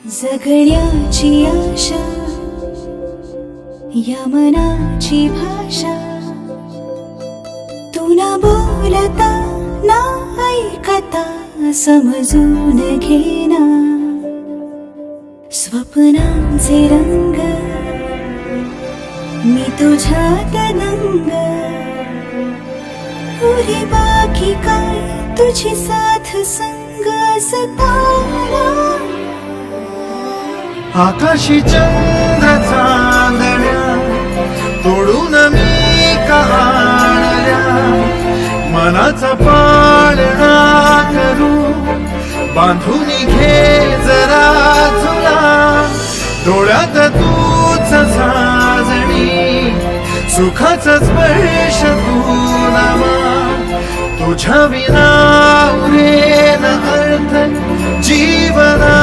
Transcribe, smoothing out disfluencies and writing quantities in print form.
जगण्याची आशा या मनाची भाषा, तू ना बोलता ना ऐकता समजून घेना. स्वप्नांचे रंग मी तुझ्यात दंग, पुरी बाकी काय तुझी साथ संग सताना. आकाशी चंद्र चांदण्या तोडून मी कहाणल्या, मनाचा पाळणा करू बांधून घे जरा तुला. डोळ्यात तूच साजणी सुखाचा स्पर्श तुला, तुझ्या विना उरेन अर्थ जीवना.